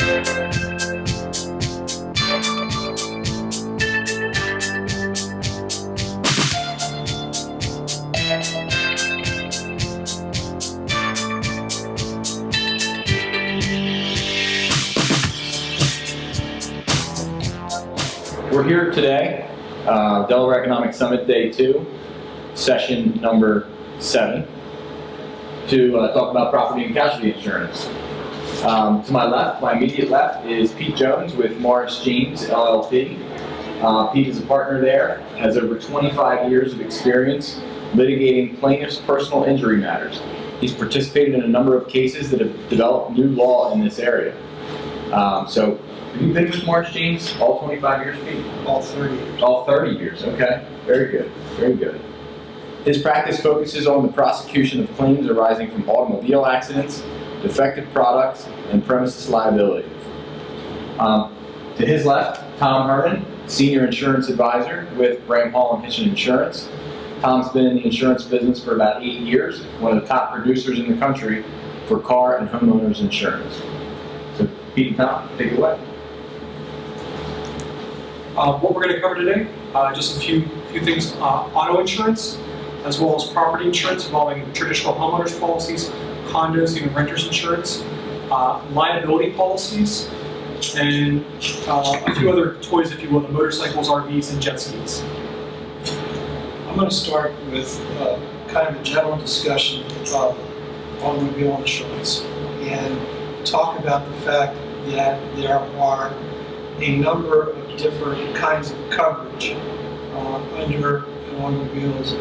We're here today, Delaware Economic Summit Day 2, session number 7, to talk about property and casualty insurance. To my left, my immediate left, is Pete Jones with Morris James, LLP. Pete is a partner there, has over 25 years of experience litigating plaintiffs' personal injury matters. He's participated in a number of cases that have developed new law in this area. Have you been with Morris James all 25 years, Pete? All 30 years. All 30 years, okay. Very good, very good. His practice focuses on the prosecution of claims arising from automobile accidents, defective products, and premises liability. To his left, Tom Hernan, Senior Insurance Advisor with Bramhall and Hitchen Insurance. Tom's been in the insurance business for about 8 years, one of the top producers in the country for car and homeowners insurance. So Pete and Tom, take it away. What we're going to cover today, just a few things, auto insurance, as well as property insurance involving traditional homeowners policies, condos, even renters insurance, liability policies, and a few other toys, if you will, the motorcycles, RVs, and jet skis. I'm going to start with kind of a general discussion of automobile insurance and talk about the fact that there are a number of different kinds of coverage under an automobile's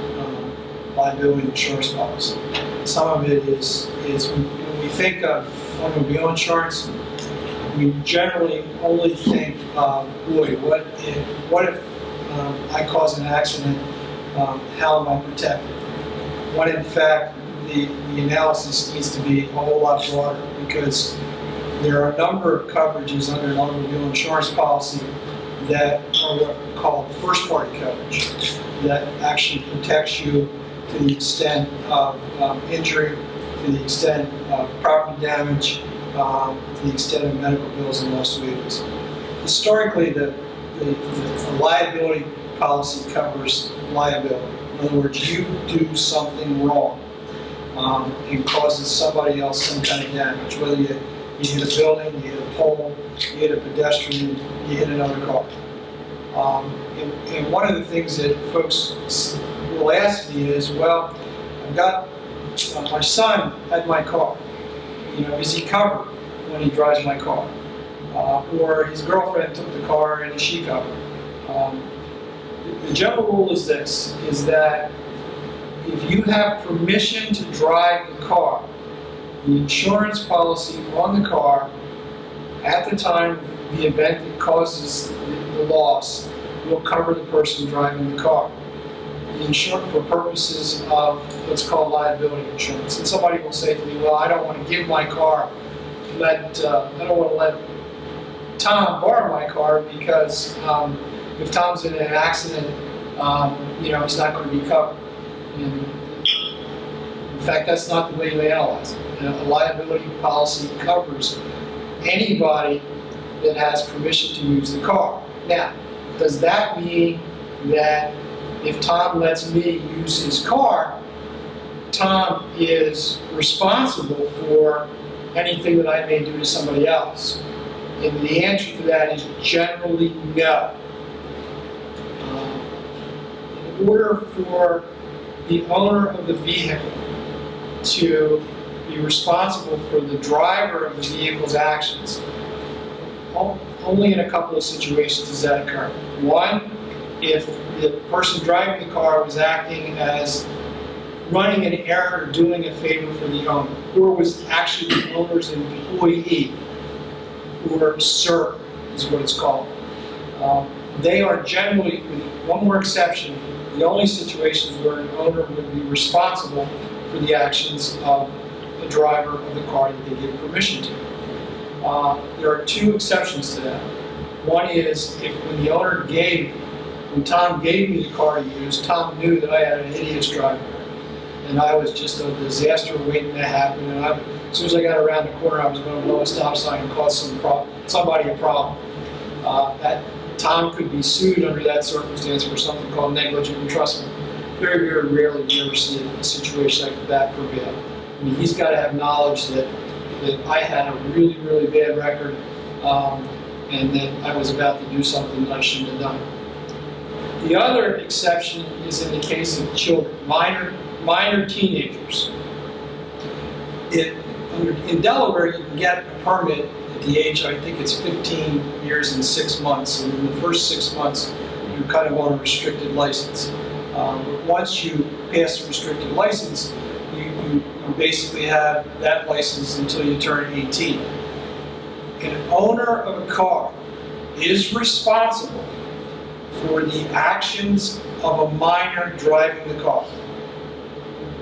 liability insurance policy. Some of it is when we think of automobile insurance, we generally only think of, boy, what if I cause an accident, how am I protected? When in fact, the analysis needs to be a whole lot broader, because there are a number of coverages under an automobile insurance policy that are what we call first-party coverage, that actually protects you to the extent of injury, to the extent of property damage, to the extent of medical bills and lost wages. Historically, the liability policy covers liability. In other words, you do something wrong and causes somebody else some kind of damage, whether you hit a building, you hit a pole, you hit a pedestrian, you hit another car. And one of the things that folks will ask me is, well, I've got my son had my car. You know, is he covered when he drives my car? Or his girlfriend took the car and is she covered? The general rule is this, is that if you have permission to drive the car, the insurance policy on the car at the time of the event that causes the loss will cover the person driving the car. The insurance for purposes of what's called liability insurance. And somebody will say to me, well, I don't want to give my car, I don't want to let Tom borrow my car because if Tom's in an accident, you know, he's not going to be covered. And in fact, that's not the way they analyze it. A liability policy covers anybody that has permission to use the car. Now, does that mean that if Tom lets me use his car, Tom is responsible for anything that I may do to somebody else? And the answer to that is generally no. In order for the owner of the vehicle to be responsible for the driver of the vehicle's actions, only in a couple of situations does that occur. One, if the person driving the car was acting as running an errand or doing a favor for the owner, or was actually the owner's employee, or servant is what it's called. They are generally, with one more exception, the only situations where an owner would be responsible for the actions of the driver of the car that they give permission to. There are two exceptions to that. One is if when Tom gave me the car to use, Tom knew that I had an hideous driver and I was just a disaster waiting to happen, and As soon as I got around the corner, I was going to blow a stop sign and cause somebody a problem. That Tom could be sued under that circumstance for something called negligent entrustment. Very, very rarely do you ever see a situation like that prevail. I mean, he's got to have knowledge that I had a really, really bad record, and that I was about to do something that I shouldn't have done. The other exception is in the case of children, minor teenagers. In Delaware, you can get a permit at the age, I think it's 15 years and 6 months, and in the first 6 months, you're kind of on a restricted license. But once you pass the restricted license, you basically have that license until you turn 18. An owner of a car is responsible for the actions of a minor driving the car.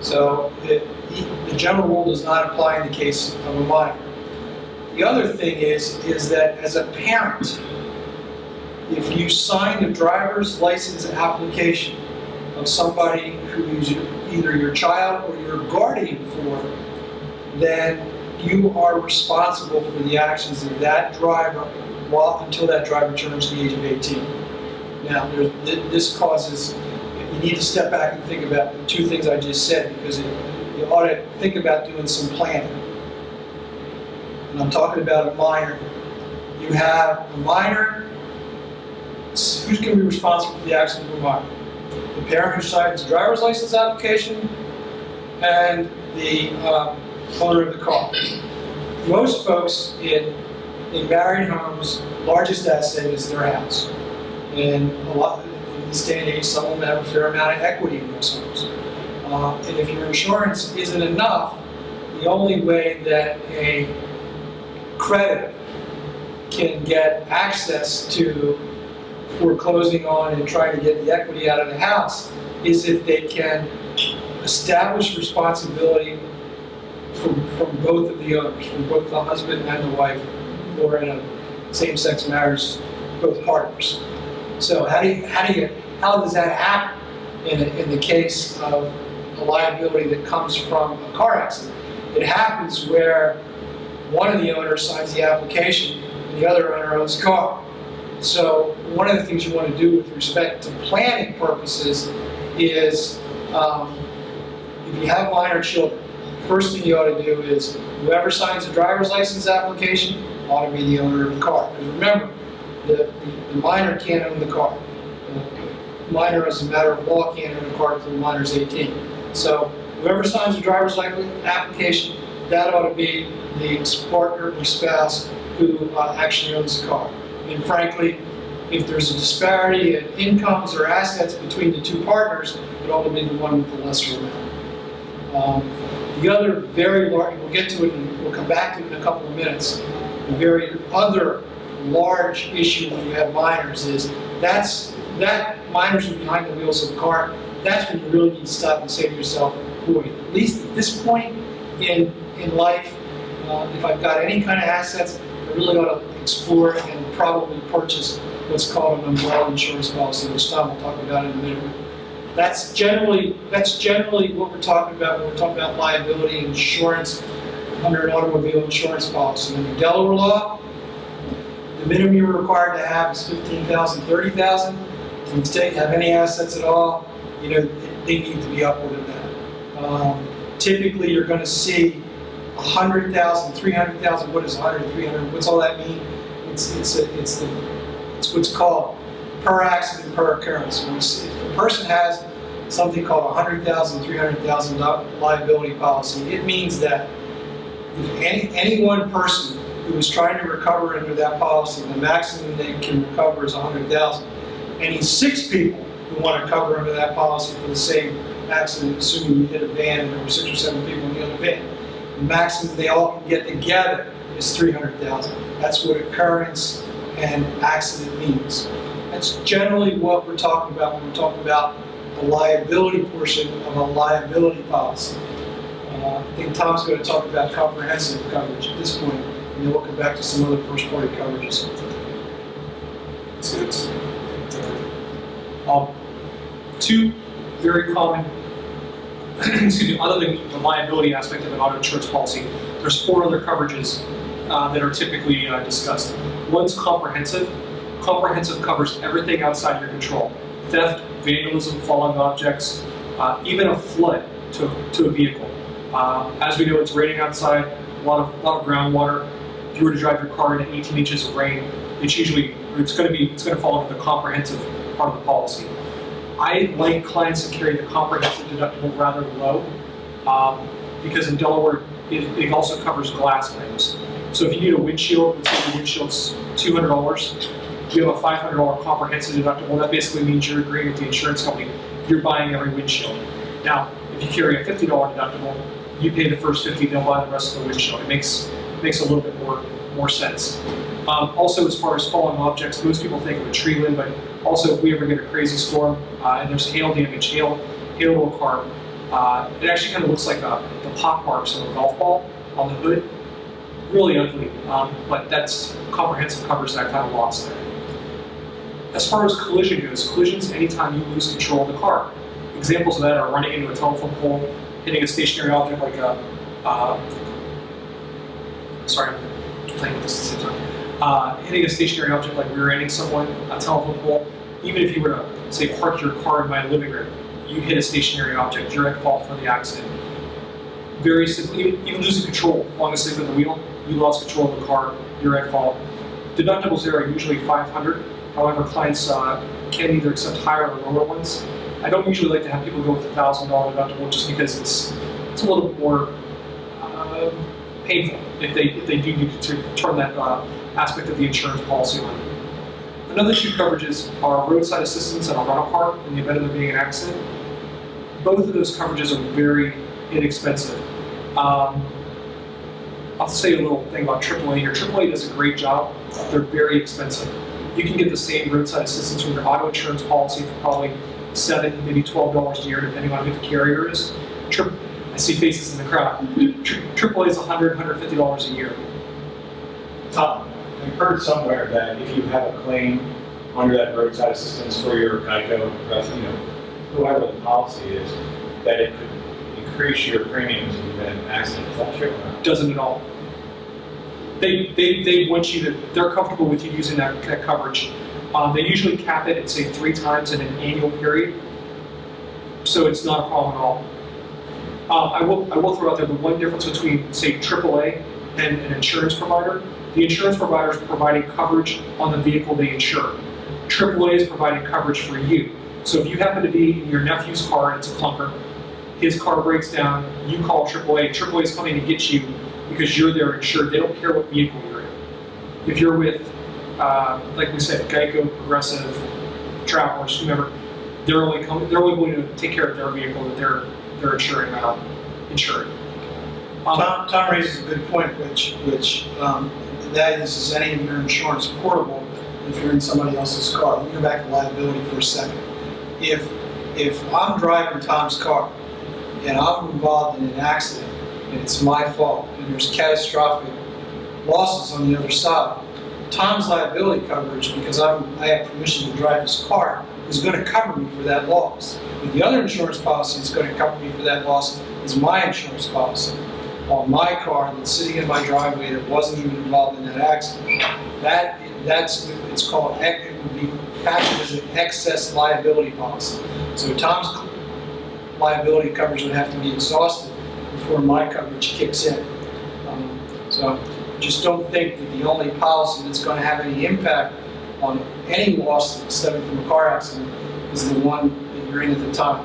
So the general rule does not apply in the case of a minor. The other thing is that as a parent, if you sign the driver's license application of somebody who's either your child or your guardian for, then you are responsible for the actions of that driver until that driver turns the age of 18. Now, this causes, you need to step back and think about the two things I just said, because you ought to think about doing some planning. And I'm talking about a minor. You have a minor, who's going to be responsible for the actions of a minor? The parent who signs the driver's license application and the owner of the car. Most folks in married homes, largest asset is their house. And a lot, in this day and age, some of them have a fair amount of equity in those homes. And if your insurance isn't enough, the only way that a creditor can get access to foreclosing on and trying to get the equity out of the house is if they can establish responsibility from both of the owners, from both the husband and the wife, or in a same-sex marriage, both partners. So how does that happen in the case of a liability that comes from a car accident? It happens where one of the owners signs the application and the other owner owns the car. So one of the things you want to do with respect to planning purposes is, if you have minor children, the first thing you ought to do is whoever signs the driver's license application ought to be the owner of the car. Because remember, the minor can't own the car. The minor, as a matter of law, can't own the car until the minor's 18. So whoever signs the driver's license application, that ought to be the partner or spouse who actually owns the car. And frankly, if there's a disparity in incomes or assets between the two partners, it ought to be the one with the lesser amount. The other very large, we'll get to it and we'll come back to it in a couple of minutes, the very other large issue when you have minors is that minors are behind the wheels of the car. That's when you really need to stop and say to yourself, boy, at least at this point in life, if I've got any kind of assets, I really ought to explore and probably purchase what's called an umbrella insurance policy, which Tom will talk about in a minute. That's generally what we're talking about when we're talking about liability insurance under an automobile insurance policy. Under Delaware law, the minimum you're required to have is $15,000, $30,000. To the extent you have any assets at all, they need to be upward of that. Typically, you're going to see $100,000, $300,000. What is 100, 300? What's all that mean? It's what's called per accident, per occurrence. If a person has something called a $100,000, $300,000 liability policy, it means that if any one person who is trying to recover under that policy, the maximum they can recover is $100,000. And he's 6 people who want to cover under that policy for the same accident, assuming you hit a van and there were 6 or 7 people in the other van. The maximum they all can get together is $300,000. That's what occurrence and accident means. That's generally what we're talking about when we're talking about the liability portion of a liability policy. I think Tom's going to talk about comprehensive coverage at this point, and then we'll come back to some other first-party coverages. Two very common, other than the liability aspect of an auto insurance policy, there's 4 other coverages that are typically discussed. One's comprehensive. Comprehensive covers everything outside your control. Theft, vandalism, falling objects, even a flood to a vehicle. As we know, it's raining outside, a lot of groundwater. If you were to drive your car into 18 inches of rain, it's going to fall into the comprehensive part of the policy. I like clients to carry the comprehensive deductible rather low, because in Delaware, it also covers glass items. So if you need a windshield, let's say the windshield's $200, you have a $500 comprehensive deductible. That basically means you're agreeing with the insurance company, you're buying every windshield. Now, if you carry a $50 deductible, you pay the first $50, they'll buy the rest of the windshield. It makes a little bit more sense. Also, as far as falling objects, most people think of a tree limb, but also if we ever get a crazy storm and there's hail damage, hail to a car, it actually kind of looks like the pop marks of a golf ball on the hood. Really ugly, but that's comprehensive covers that kind of loss there. As far as collision goes, collision's anytime you lose control of the car. Examples of that are running into a telephone pole, hitting a stationary object like sorry, I'm playing with this at the same time. Hitting a stationary object like rear-ending someone, a telephone pole. Even if you were to, say, park your car in my living room, you hit a stationary object, you're at fault for the accident. Very simple, even losing control, falling asleep at the wheel, you lost control of the car, you're at fault. Deductibles there are usually $500. However, clients can either accept higher or lower ones. I don't usually like to have people go with a $1,000 deductible just because it's a little bit more painful if they do need to turn that aspect of the insurance policy on. Another 2 coverages are roadside assistance and a rental car in the event of there being an accident. Both of those coverages are very inexpensive. I'll say a little thing about AAA here. AAA does a great job. They're very expensive. You can get the same roadside assistance from your auto insurance policy for probably $7, maybe $12 a year, depending on who the carrier is. I see faces in the crowd. AAA is $100, $150 a year. Tom, I've heard somewhere that if you have a claim under that roadside assistance for your Geico, whoever the policy is, that it could increase your premiums if you've been in an accident. Is that true or not? Doesn't at all. They want you to, they're comfortable with you using that coverage. They usually cap it at, say, 3 times in an annual period, so it's not a problem at all. I will throw out there the one difference between, say, AAA and an insurance provider. The insurance provider is providing coverage on the vehicle they insure. AAA is providing coverage for you. So if you happen to be in your nephew's car and it's a clunker, his car breaks down, you call AAA. AAA is coming to get you because you're their insured. They don't care what vehicle you're in. If you're with, like we said, Geico, Progressive, Travelers, whomever, they're only going to take care of their vehicle that they're insuring. Tom raises a good point, which that is any of your insurance portable if you're in somebody else's car? Let me go back to liability for a second. If I'm driving Tom's car and I'm involved in an accident and it's my fault and there's catastrophic losses on the other side, Tom's liability coverage, because I have permission to drive his car, is going to cover me for that loss. But the other insurance policy that's going to cover me for that loss is my insurance policy on my car that's sitting in my driveway that wasn't even involved in that accident. It's called, it would be packaged as an excess liability policy. So Tom's liability coverage would have to be exhausted before my coverage kicks in. So just don't think that the only policy that's going to have any impact on any loss stemming from a car accident is the one that you're in at the time.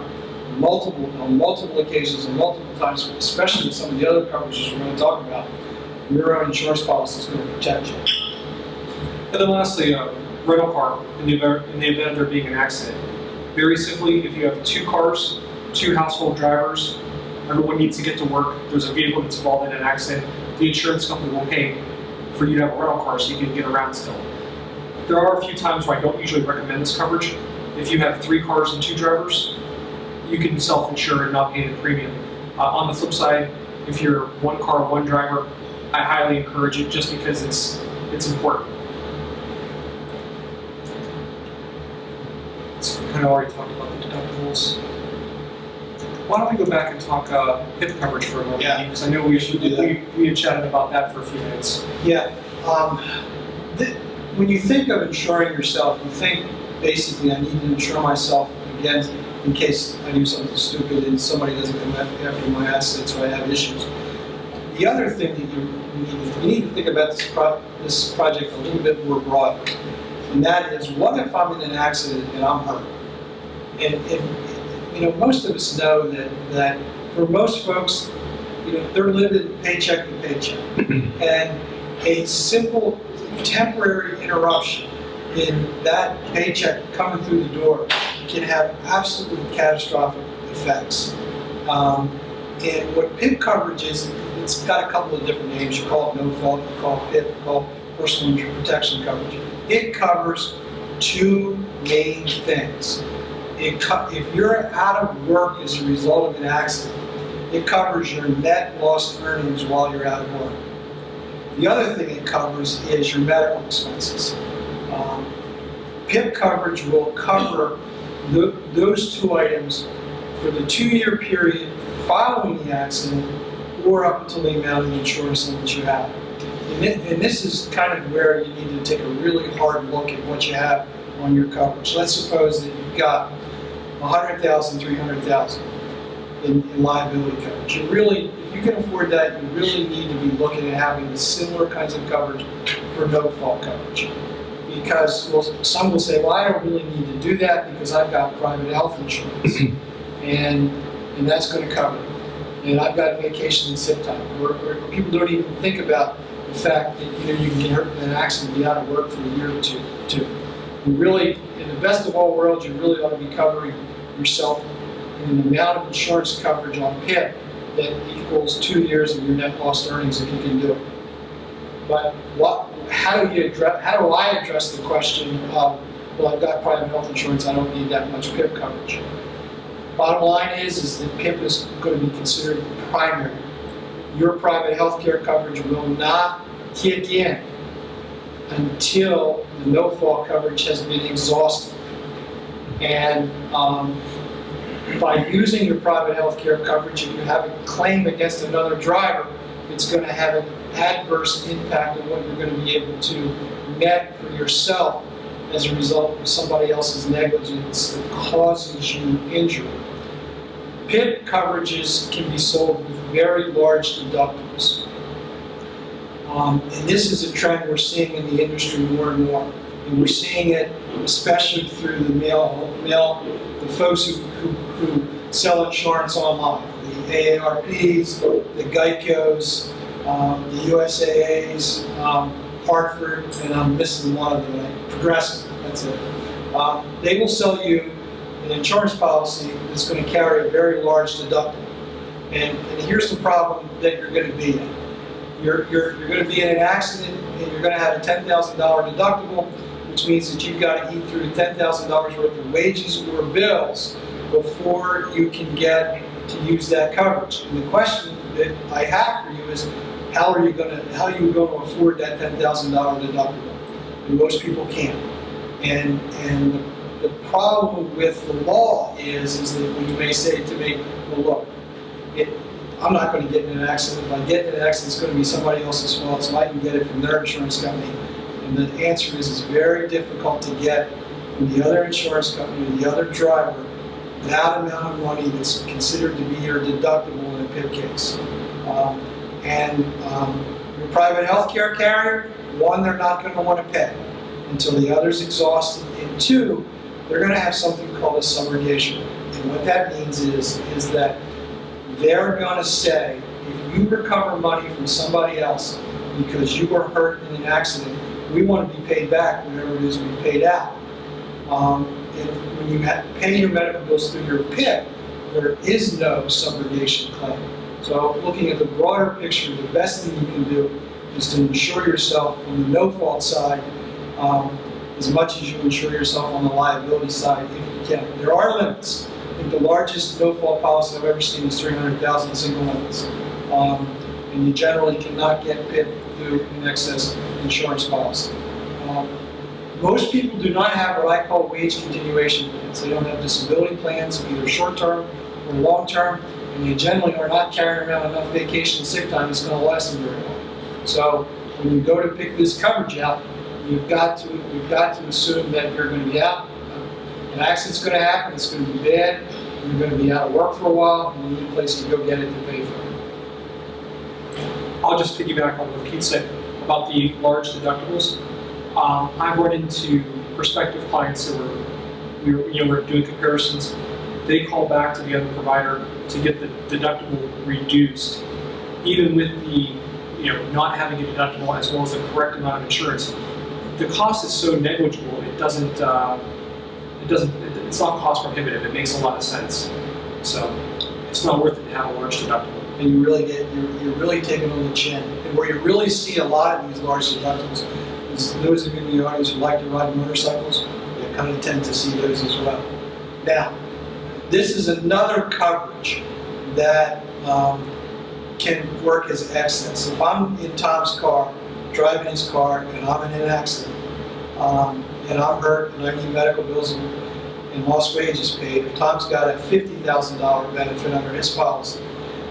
On multiple occasions and multiple times, especially with some of the other coverages we're going to talk about, your own insurance policy is going to protect you. And then lastly, rental car in the event of there being an accident. Very simply, if you have 2 cars, 2 household drivers, everyone needs to get to work, there's a vehicle that's involved in an accident, the insurance company will pay for you to have a rental car so you can get around still. There are a few times where I don't usually recommend this coverage. If you have 3 cars and 2 drivers, you can self-insure and not pay the premium. On the flip side, if you're 1 car, 1 driver, I highly encourage it just because it's important. So we kind of already talked about the deductibles. Why don't we go back and talk PIP coverage for a moment? Yeah. Because I know we should do that. we had chatted about that for a few minutes. Yeah. When you think of insuring yourself, you think basically I need to insure myself against in case I do something stupid and somebody doesn't come after my assets or I have issues. The other thing that you need to think about this project a little bit more broadly, and that is, what if I'm in an accident and I'm hurt? And you know, most of us know that for most folks, you know, they're living paycheck to paycheck, and a simple temporary interruption in that paycheck coming through the door can have absolutely catastrophic effects. And what PIP coverage is, it's got a couple of different names. You call it no fault, you call it PIP, you call it personal injury protection coverage. It covers two main things. If you're out of work as a result of an accident, it covers your net lost earnings while you're out of work. The other thing it covers is your medical expenses. PIP coverage will cover those two items for the 2-year period following the accident or up until the amount of insurance limits you have. And this is kind of where you need to take a really hard look at what you have on your coverage. Let's suppose that you've got $100,000, $300,000 in liability coverage. If you can afford that, you really need to be looking at having the similar kinds of coverage for no-fault coverage. Because some will say, well, I don't really need to do that because I've got private health insurance, and that's going to cover it. And I've got vacation and sick time. Or people don't even think about the fact that you can get hurt in an accident and be out of work for a year or two. You really, in the best of all worlds, you really ought to be covering yourself in an amount of insurance coverage on PIP that equals 2 years of your net lost earnings if you can do it. But how do I address the question of, well, I've got private health insurance, I don't need that much PIP coverage? Bottom line is that PIP is going to be considered primary. Your private health care coverage will not kick in until the no-fault coverage has been exhausted. And by using your private health care coverage, if you have a claim against another driver, it's going to have an adverse impact on what you're going to be able to net for yourself as a result of somebody else's negligence that causes you injury. PIP coverages can be sold with very large deductibles. And this is a trend we're seeing in the industry more and more. And we're seeing it especially through the folks who sell insurance online. The AARPs, the Geicos, the USAAs, Hartford, and I'm missing one of them, Progressive, that's it. They will sell you an insurance policy that's going to carry a very large deductible. And here's the problem that you're going to be in. You're going to be in an accident and you're going to have a $10,000 deductible, which means that you've got to eat through $10,000 worth of wages or bills before you can get to use that coverage. And the question that I have for you is, how are you going to afford that $10,000 deductible? And most people can't. And the problem with the law is that when you may say to me, well, look, I'm not going to get in an accident. If I get in an accident, it's going to be somebody else's fault, so I can get it from their insurance company. And the answer is, it's very difficult to get from the other insurance company, the other driver, that amount of money that's considered to be your deductible in a PIP case. Your private health care carrier, one, they're not going to want to pay until the other's exhausted, and two, they're going to have something called a subrogation. And what that means is that they're going to say, if you recover money from somebody else because you were hurt in an accident, we want to be paid back whatever it is we paid out. And when you pay your medical bills through your PIP, there is no subrogation claim. So looking at the broader picture, the best thing you can do is to insure yourself on the no-fault side as much as you insure yourself on the liability side if you can. There are limits. I think the largest no-fault policy I've ever seen is $300,000 single limits. And you generally cannot get PIP through an excess insurance policy. Most people do not have what I call wage continuation plans. They don't have disability plans, either short-term or long-term, and they generally are not carrying around enough vacation and sick time that's going to last them very long. So when you go to pick this coverage out, you've got to assume that you're going to be out. An accident's going to happen. It's going to be bad. You're going to be out of work for a while, and you need a place to go get it to pay for it. I'll just piggyback on what Pete said about the large deductibles. I've run into prospective clients that we're doing comparisons. They call back to the other provider to get the deductible reduced, even with the not having a deductible as well as the correct amount of insurance. The cost is so negligible; it's not cost prohibitive. It makes a lot of sense. So it's not worth it to have a large deductible. And you really you're really taking on the chin. And where you really see a lot of these large deductibles is those of you in the audience who like to ride motorcycles. You kind of tend to see those as well. Now, this is another coverage that can work as excess. If I'm in Tom's car, driving his car, and I'm in an accident, and I'm hurt, and I need medical bills and lost wages paid, if Tom's got a $50,000 benefit under his policy,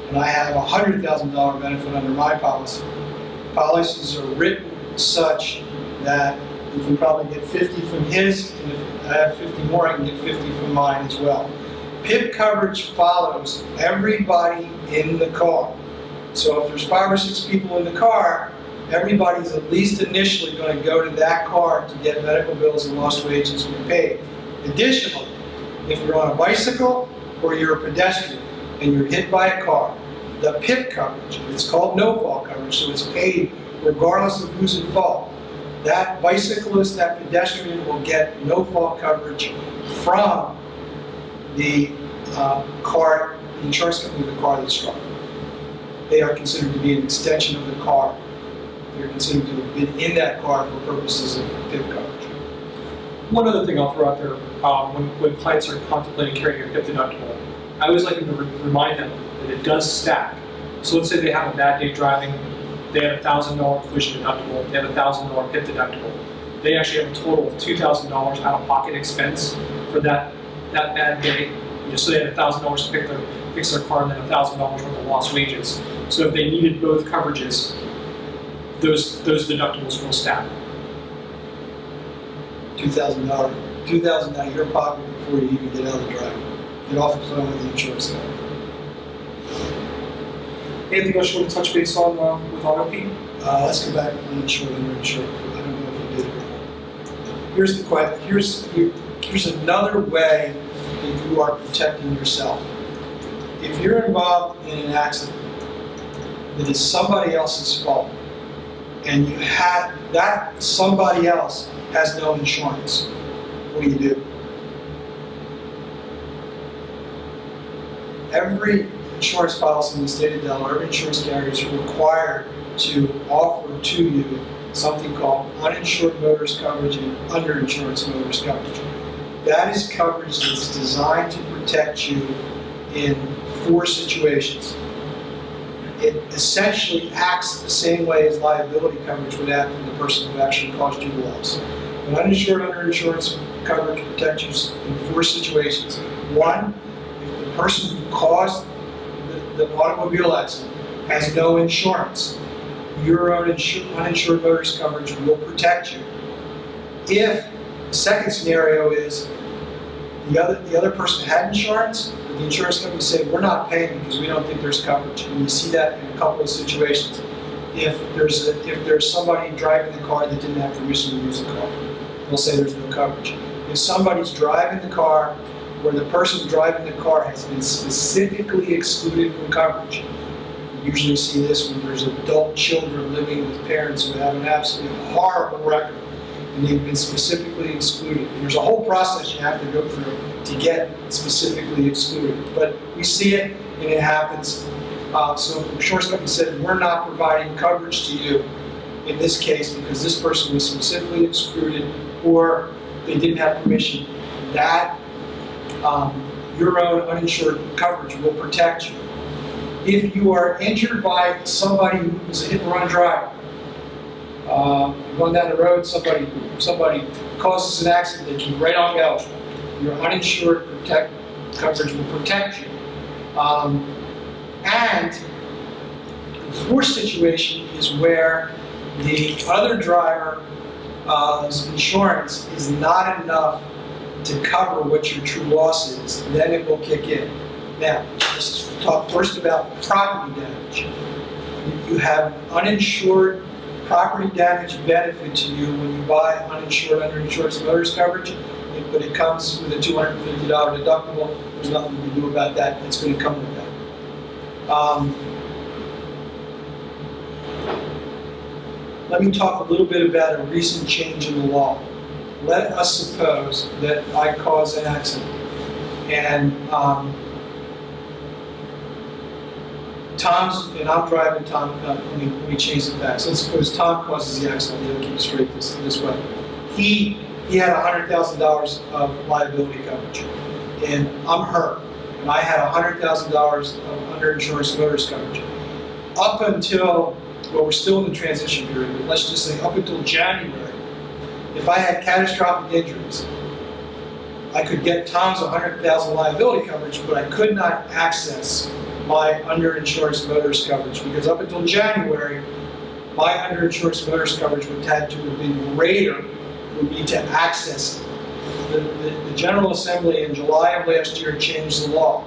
and I have a $100,000 benefit under my policy, policies are written such that you can probably get 50 from his, and if I have 50 more, I can get 50 from mine as well. PIP coverage follows everybody in the car. So if there's 5 or 6 people in the car, everybody's at least initially going to go to that car to get medical bills and lost wages paid. Additionally, if you're on a bicycle or you're a pedestrian and you're hit by a car, the PIP coverage, it's called no-fault coverage, so it's paid regardless of who's at fault. That bicyclist, that pedestrian will get no-fault coverage from the car, the insurance company of the car that's struck. They are considered to be an extension of the car. They're considered to have been in that car for purposes of PIP coverage. One other thing I'll throw out there, when clients are contemplating carrying a PIP deductible, I always like to remind them that it does stack. So let's say they have a bad day driving, they have a $1,000 collision deductible, they have a $1,000 PIP deductible. They actually have a total of $2,000 out-of-pocket expense for that bad day. So they had $1,000 to fix their car and then $1,000 worth of lost wages. So if they needed both coverages, those deductibles will stack. $2,000 out of your pocket before you even get out of the driveway. Get off the phone with the insurance company. Anything else you want to touch base on with auto, Pete? Let's go back to uninsured and underinsured. I don't know if you did it or not. Here's the question. Here's another way that you are protecting yourself. If you're involved in an accident that is somebody else's fault, and you have that somebody else has no insurance, what do? Every insurance policy in the state of Delaware, every insurance carrier is required to offer to you something called uninsured motorist coverage and underinsurance motorist coverage. That is coverage that's designed to protect you in 4 situations. It essentially acts the same way as liability coverage would act for the person who actually caused you the loss. An uninsured underinsurance coverage protects you in 4 situations. 1, if the person who caused the automobile accident has no insurance, your own uninsured motorist coverage will protect you. If the second scenario is the other person had insurance, but the insurance company said, we're not paying because we don't think there's coverage. And you see that in a couple of situations. If there's somebody driving the car that didn't have permission to use the car, they'll say there's no coverage. If somebody's driving the car where the person driving the car has been specifically excluded from coverage, you usually see this when there's adult children living with parents who have an absolutely horrible record, and they've been specifically excluded. And there's a whole process you have to go through to get specifically excluded. But we see it, and it happens. So if the insurance company said, we're not providing coverage to you in this case because this person was specifically excluded or they didn't have permission, that your own uninsured coverage will protect you. If you are injured by somebody who was a hit-and-run driver, going down the road, somebody causes an accident, they keep right on going. Your uninsured coverage will protect you. And the fourth situation is where the other driver's insurance is not enough to cover what your true loss is. Then it will kick in. Now, let's talk first about property damage. You have uninsured property damage benefit to you when you buy uninsured, underinsured motorist coverage, but it comes with a $250 deductible. There's nothing you can do about that. It's going to come with that. Let me talk a little bit about a recent change in the law. Let us suppose that I cause an accident and I'm driving Tom, let me change the facts. Let's suppose Tom causes the accident. We'll keep it straight this way. He had $100,000 of liability coverage, and I'm hurt, and I had $100,000 of underinsurance motorist coverage. Up until, well, we're still in the transition period, but let's just say up until January, if I had catastrophic injuries, I could get Tom's $100,000 liability coverage, but I could not access my underinsurance motorist coverage, because up until January, my underinsurance motorist coverage would have to have been greater for me to access it. The General Assembly in July of last year changed the law,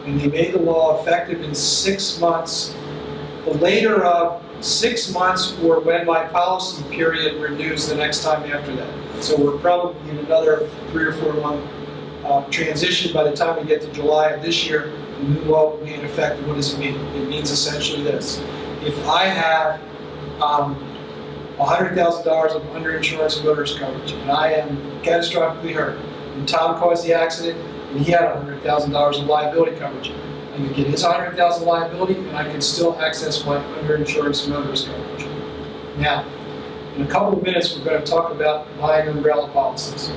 and they made the law effective in 6 months, the later of 6 months or when my policy period renews the next time after that. So we're probably in another 3 or 4 month transition by the time we get to July of this year. The new law will be in effect. What does it mean? It means essentially this. If I have $100,000 of underinsurance motorist coverage and I am catastrophically hurt, and Tom caused the accident and he had $100,000 of liability coverage, I can get his $100,000 liability and I can still access my underinsurance motorist coverage. Now, in a couple of minutes we're going to talk about buying umbrella policies.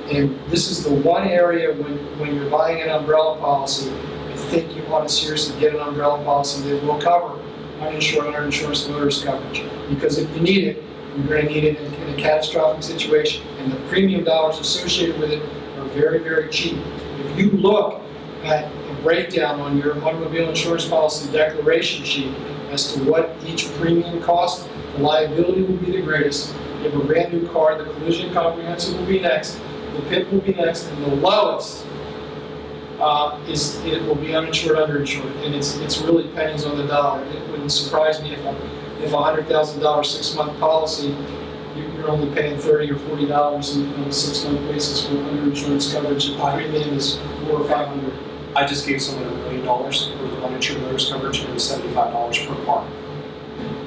And this is the one area when you're buying an umbrella policy, I think you want to seriously get an umbrella policy that will cover uninsured, underinsurance motorist coverage. Because if you need it, you're going to need it in a catastrophic situation. And the premium dollars associated with it are very, very cheap. If you look at a breakdown on your automobile insurance policy declaration sheet as to what each premium costs, the liability will be the greatest. You have a brand new car, the collision comprehensive will be next, the PIP will be next, and the lowest it will be uninsured, underinsured, and it's really pennies on the dollar. It wouldn't surprise me if a $100,000 6-month policy, you're only paying $30 or $40 on a 6-month basis for underinsurance coverage. The premium is $400 or $500. I just gave someone $1 million worth of uninsured motorist coverage, and it was $75 per car.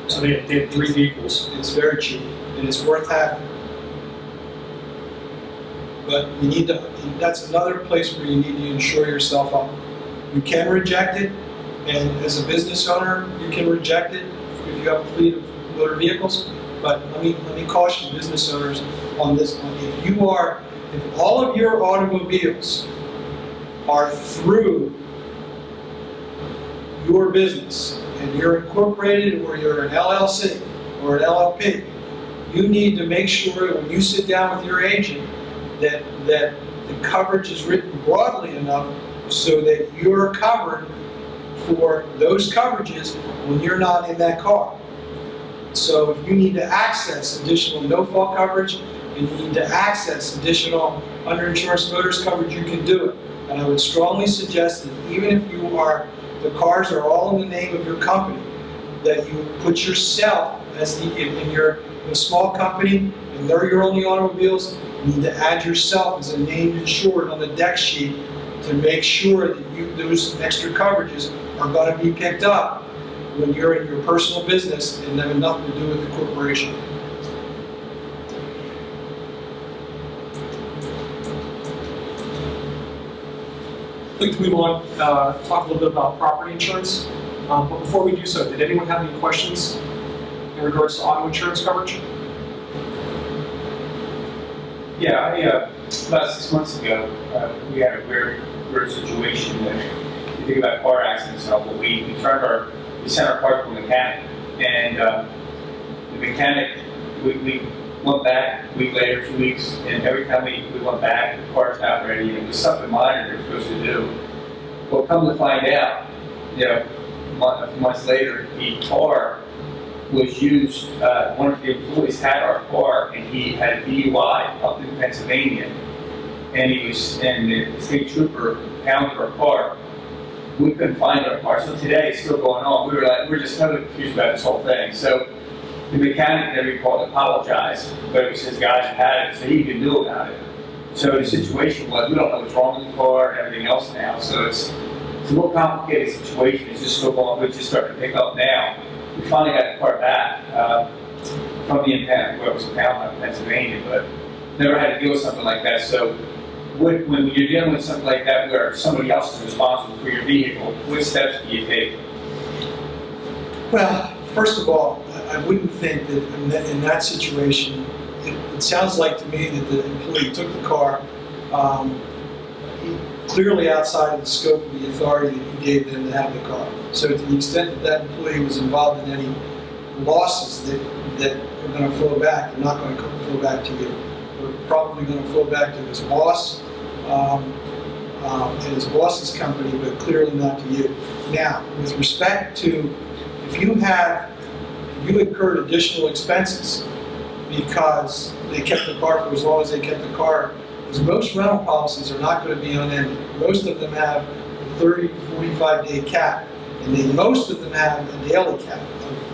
So they had 3 vehicles. It's very cheap, and it's worth having. But you need to, that's another place where you need to insure yourself up. You can reject it, and as a business owner, you can reject it if you have a fleet of motor vehicles. But let me caution business owners on this one. If all of your automobiles are through your business, and you're incorporated, or you're an LLC or an LLP, you need to make sure when you sit down with your agent that the coverage is written broadly enough so that you're covered for those coverages when you're not in that car. So if you need to access additional no-fault coverage and you need to access additional underinsurance motorist coverage, you can do it. And I would strongly suggest that even if the cars are all in the name of your company, that you put yourself as in your small company and they're your only automobiles, you need to add yourself as a named insured on the deck sheet to make sure that those extra coverages are going to be picked up when you're in your personal business and have nothing to do with the corporation. I'd like to move on, talk a little bit about property insurance. But before we do so, did anyone have any questions in regards to auto insurance coverage? Yeah, about 6 months ago, we had a very weird situation that you think about car accidents and all, but we sent our car to a mechanic, and the mechanic, we went back a week later, 2 weeks, and every time we went back, the car's not ready, and it was something minor they were supposed to do. Well, come to find out, a few months later, the car was used, one of the employees had our car, and he had a DUI up in Pennsylvania, and the state trooper pounded our car. We couldn't find our car, so today it's still going on. We're just totally confused about this whole thing. So the mechanic that we called apologized, but it was his guys who had it, so he even knew about it. So the situation was, we don't know what's wrong with the car and everything else now, so it's a more complicated situation. It's just still going, we're just starting to pick up now. We finally got the car back from the impound, where it was impounded in Pennsylvania, but never had to deal with something like that. So when you're dealing with something like that where somebody else is responsible for your vehicle, what steps do you take? Well, first of all, I wouldn't think that in that situation, it sounds like to me that the employee took the car clearly outside of the scope of the authority that you gave them to have the car. So to the extent that that employee was involved in any losses that are going to flow back, they're not going to flow back to you. They're probably going to flow back to his boss and his boss's company, but clearly not to you. Now, with respect to if you incurred additional expenses because they kept the car for as long as they kept the car, because most rental policies are not going to be unending. Most of them have a 30 to 45 day cap, and then most of them have a daily cap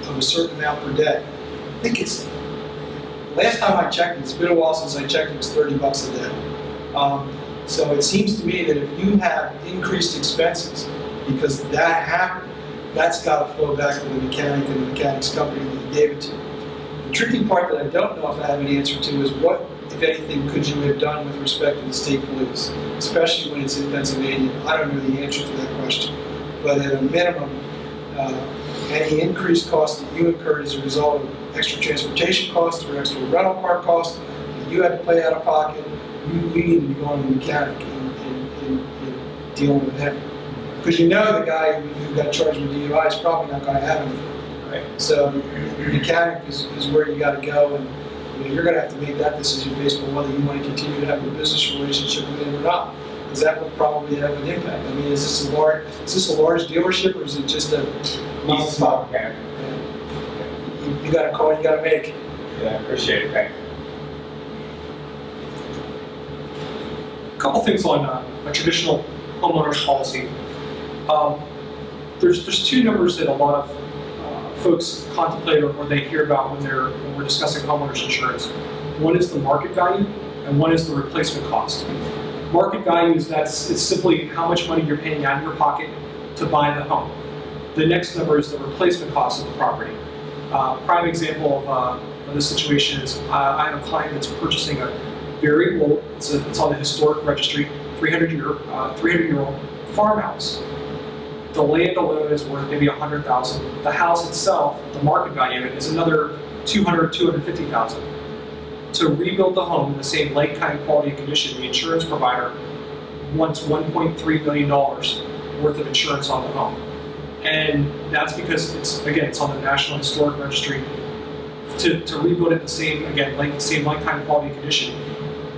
of a certain amount per day. I think last time I checked, it's been a while since I checked, it was $30 a day. So it seems to me that if you have increased expenses because that happened, that's got to flow back to the mechanic and the mechanic's company that you gave it to. The tricky part that I don't know if I have an answer to is what, if anything, could you have done with respect to the state police, especially when it's in Pennsylvania? I don't know the answer to that question. But at a minimum, any increased cost that you incurred as a result of extra transportation costs or extra rental car costs that you had to pay out of pocket, you need to be going to the mechanic and dealing with him. Because you know the guy who got charged with DUI is probably not going to have anything. Right? So the mechanic is where you got to go, and you're going to have to make that decision based on whether you want to continue to have a business relationship with him or not. Because that will probably have an impact. I mean, is this a large dealership, or is it just a Small mechanic. You got a call you got to make? Yeah, appreciate it. Thank you. A couple things on a traditional homeowner's policy. There's two numbers that a lot of folks contemplate or they hear about when we're discussing homeowners insurance. One is the market value, and one is the replacement cost. Market value it's simply how much money you're paying out of your pocket to buy the home. The next number is the replacement cost of the property. Prime example of this situation is I have a client that's purchasing a very old, it's on the historic registry, 300-year-old farmhouse. The land alone is worth maybe $100,000. The house itself, the market value of it, is another $250,000. To rebuild the home in the same like, kind, quality, and condition, the insurance provider wants $1.3 million worth of insurance on the home. And that's because it's on the National Historic Registry. To rebuild it the same, like, kind, quality, and condition,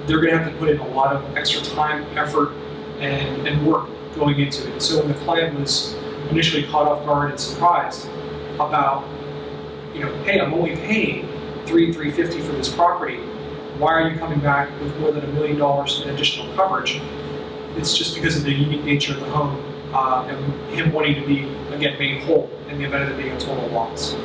they're going to have to put in a lot of extra time, effort, and work going into it. So when the client was initially caught off guard and surprised about, hey, I'm only paying $350,000 for this property, why are you coming back with more than $1 million in additional coverage? It's just because of the unique nature of the home and him wanting to be, again, made whole in the event of it being a total loss.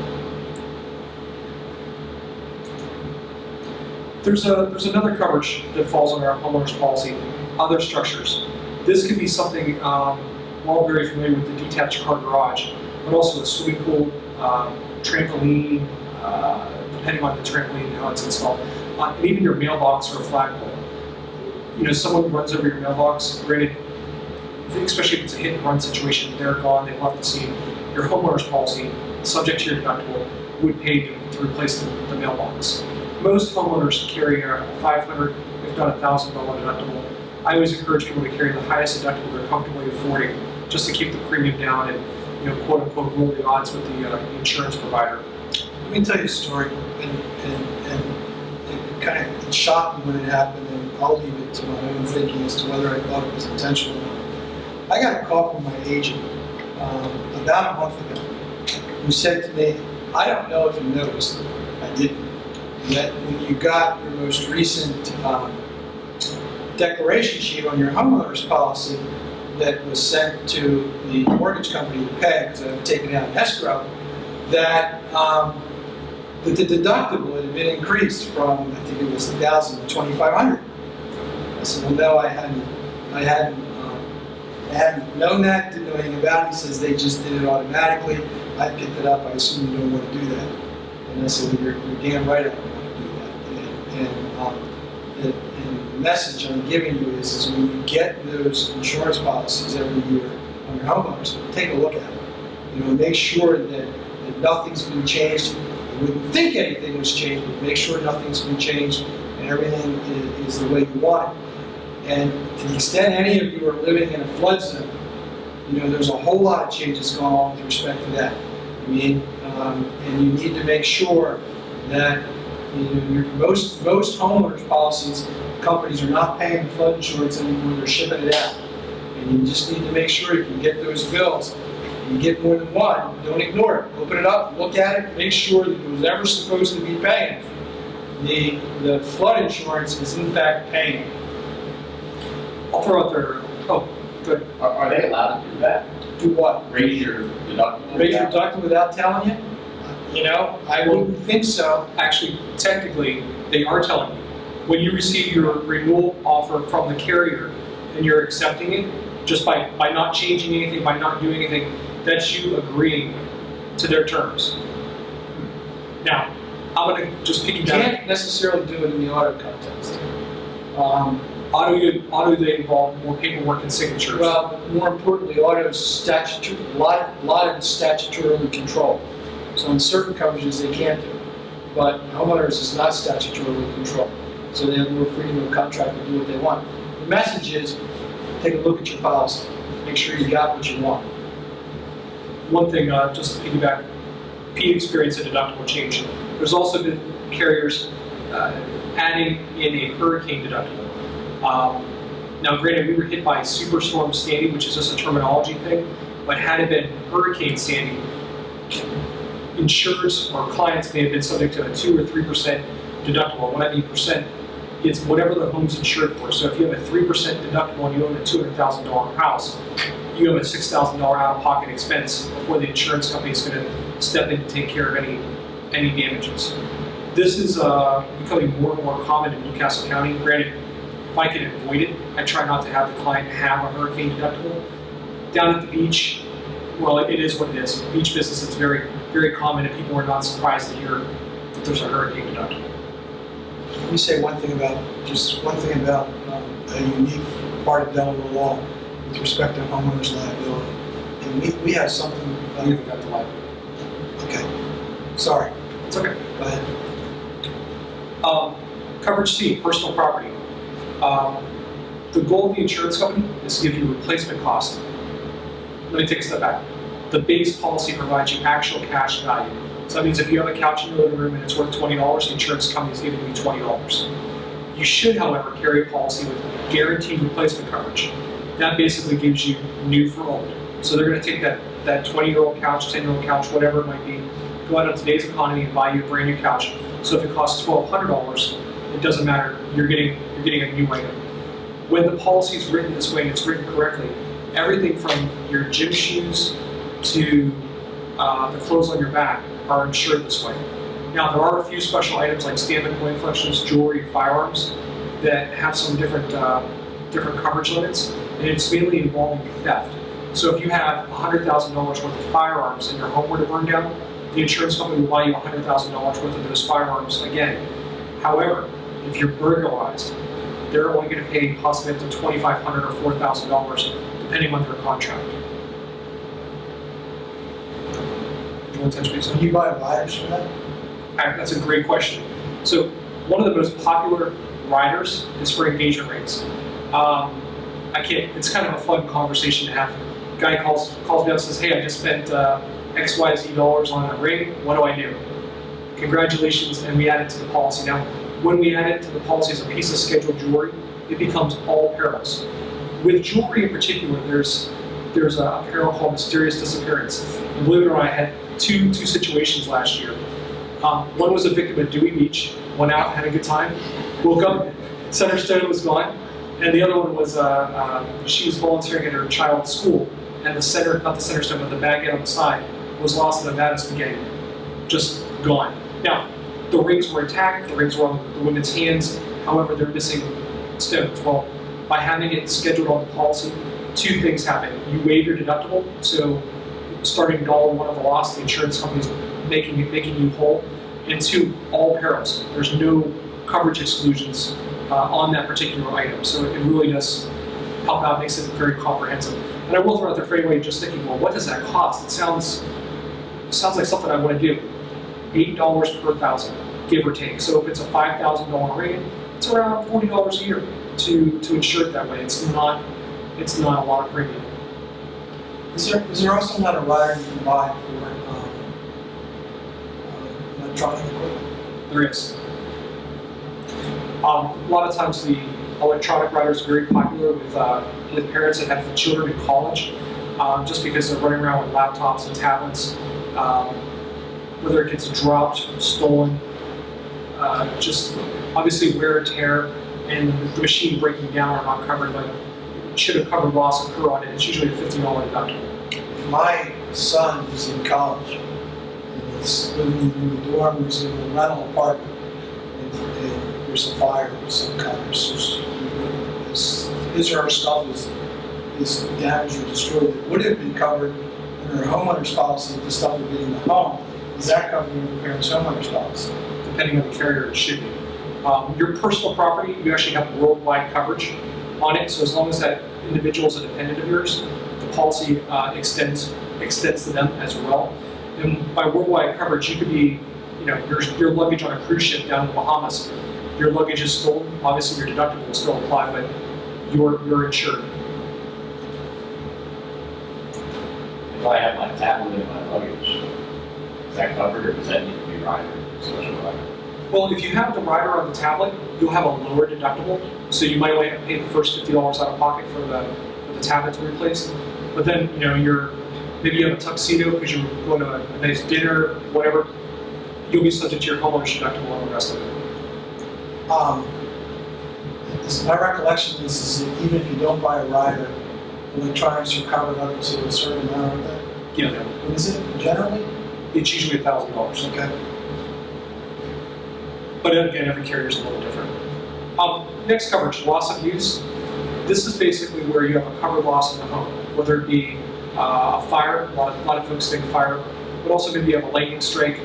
There's another coverage that falls under our homeowner's policy, other structures. This could be something, we're all very familiar with the detached car garage, but also a swimming pool, trampoline, depending on the trampoline and how it's installed, and even your mailbox or a flagpole. Someone runs over your mailbox, granted, especially if it's a hit and run situation, they're gone, they left the scene. Your homeowner's policy, subject to your deductible, would pay to replace the mailbox. Most homeowners carry a $500, if not $1,000 deductible. I always encourage people to carry the highest deductible they're comfortably affording, just to keep the premium down and, quote unquote, roll the odds with the insurance provider. Let me tell you a story, and it kind of shocked me when it happened, and I'll leave it to my own thinking as to whether I thought it was intentional or not. I got a call from my agent about a month ago, who said to me, I don't know if you noticed, I didn't, that when you got your most recent declaration sheet on your homeowner's policy that was sent to the mortgage company to pay, because I've taken out an escrow, that the deductible had been increased from, I think it was $1,000 to $2,500. I said, well, no, I hadn't known that, didn't know anything about it. He says they just did it automatically. I picked it up. I assume you don't want to do that. And I said, well, you're damn right I don't want to do that. And the message I'm giving you is when you get those insurance policies every year on your homeowners, take a look at them. Make sure that nothing's been changed. You wouldn't think anything was changed, but make sure nothing's been changed and everything is the way you want it. And to the extent any of you are living in a flood zone, there's a whole lot of changes going on with respect to that. And you need to make sure that most homeowners policies, companies are not paying the flood insurance anymore, they're shipping it out. And you just need to make sure you can get those bills. You get more than one, don't ignore it. Open it up, look at it, make sure that whoever's supposed to be paying the flood insurance is in fact paying. I'll throw out there, oh, good. Are they allowed to do that? Do what? Raise your deductible? Raise your deductible without telling you? I wouldn't think so. Actually, technically, they are telling you. When you receive your renewal offer from the carrier and you're accepting it, just by not changing anything, by not doing anything, that's you agreeing to their terms. Now, I'm going to just You piggyback. can't necessarily do it in the auto context. Auto, they involve more paperwork and signatures. Well, more importantly, auto is statutory. A lot of it's statutorily controlled. So in certain coverages they can't do it, but homeowners is not statutorily controlled. So they have more freedom of contract to do what they want. The message is, take a look at your policy. Make sure you got what you want. One thing, just to piggyback, Pete experienced a deductible change. There's also been carriers adding in a hurricane deductible. Now, granted, we were hit by Superstorm Sandy, which is just a terminology thing, but had it been Hurricane Sandy, insurers or clients may have been subject to a 2 or 3% deductible. When I mean percent, it's whatever the home's insured for. So if you have a 3% deductible and you own a $200,000 house, you have a $6,000 out-of-pocket expense before the insurance company is going to step in to take care of any damages. This is becoming more and more common in Newcastle County. Granted, if I can avoid it, I try not to have the client have a hurricane deductible. Down at the beach, well, it is what it is. Beach business, it's very, very common, and people are not surprised to hear that there's a hurricane deductible. Let me say one thing about a unique part of Delaware law with respect to homeowners liability. And we have something. I haven't got the light. Okay. Sorry. It's okay. Go ahead. Coverage C, personal property. The goal of the insurance company is to give you replacement cost. Let me take a step back. The base policy provides you actual cash value. So that means if you have a couch in your living room and it's worth $20, the insurance company is giving you $20. You should, however, carry a policy with guaranteed replacement coverage. That basically gives you new for old. So they're going to take that 20-year-old couch, 10-year-old couch, whatever it might be, go out on today's economy and buy you a brand new couch. So if it costs $1,200, it doesn't matter. You're getting a new item. When the policy is written this way and it's written correctly, everything from your gym shoes to the clothes on your back are insured this way. Now, there are a few special items like stamp coin collections, jewelry, firearms that have some different coverage limits, and it's mainly involving theft. So if you have $100,000 worth of firearms and your home were to burn down, the insurance company will buy you $100,000 worth of those firearms again. However, if you're burglarized, they're only going to pay possibly up to $2,500 or $4,000 depending on their contract. Do you want to touch base on Can you buy riders for that? That's a great question. So one of the most popular riders is for engagement rings. It's kind of a fun conversation to have. A guy calls me up and says, hey, I just spent XYZ dollars on a ring, what do I do? Congratulations, and we add it to the policy. Now, when we add it to the policy as a piece of scheduled jewelry, it becomes all perils. With jewelry in particular, there's there's a peril called mysterious disappearance. And believe it or not, I had two situations last year. One was a victim at Dewey Beach, went out, had a good time, woke up, center stone was gone, and the other one was she was volunteering at her child's school, and the center, not the center stone, but the baguette on the side was lost in the vat of spaghetti, just gone. Now, the rings were intact, the rings were on the women's hands, however, they're missing stones. Well, by having it scheduled on the policy, two things happen. You waive your deductible, so starting $1 of the loss, the insurance company's making you whole. And two, all perils. There's no coverage exclusions on that particular item, so it really does help out, makes it very comprehensive. And I will throw out there for anybody just thinking, well, what does that cost? It sounds like something I want to do. $8 per thousand, give or take. So if it's a $5,000 rating, it's around $40 a year to insure it that way. It's not a lot of premium. Is there also not a rider you can buy for electronic equipment? There is. A lot of times the electronic rider is very popular with parents that have children in college, just because they're running around with laptops and tablets. Whether it gets dropped, stolen, just obviously wear and tear, and the machine breaking down are not covered, but should a covered loss occur on it, it's usually a $50 deductible. If my son is in college and is living in the dorm, he's in a rental apartment, and there's a fire of some kind, his or her stuff is damaged or destroyed, it would have been covered under a homeowner's policy if the stuff would be in the home. Is that covered in the parent's homeowner's policy? Depending on the carrier, it should be. Your personal property, you actually have worldwide coverage on it, so as long as that individual is a dependent of yours, the policy extends to them as well. And by worldwide coverage, you could be, your luggage on a cruise ship down in the Bahamas. Your luggage is stolen. Obviously, your deductible will still apply, but you're insured. If I have my tablet in my luggage, is that covered, or does that need to be rider, special rider? Well, if you have the rider on the tablet, you'll have a lower deductible, so you might only have to pay the first $50 out of pocket for the tablet to replace. But then, maybe you have a tuxedo because you're going to a nice dinner, whatever. You'll be subject to your homeowner's deductible on the rest of it. My recollection is that even if you don't buy a rider, electronics are covered up to a certain amount of that. Yeah, What is it generally? it's usually $1,000. Okay. But again, every carrier is a little different. Next coverage, loss of use. This is basically where you have a covered loss in the home, whether it be a fire, a lot of folks think fire, but also maybe you have a lightning strike,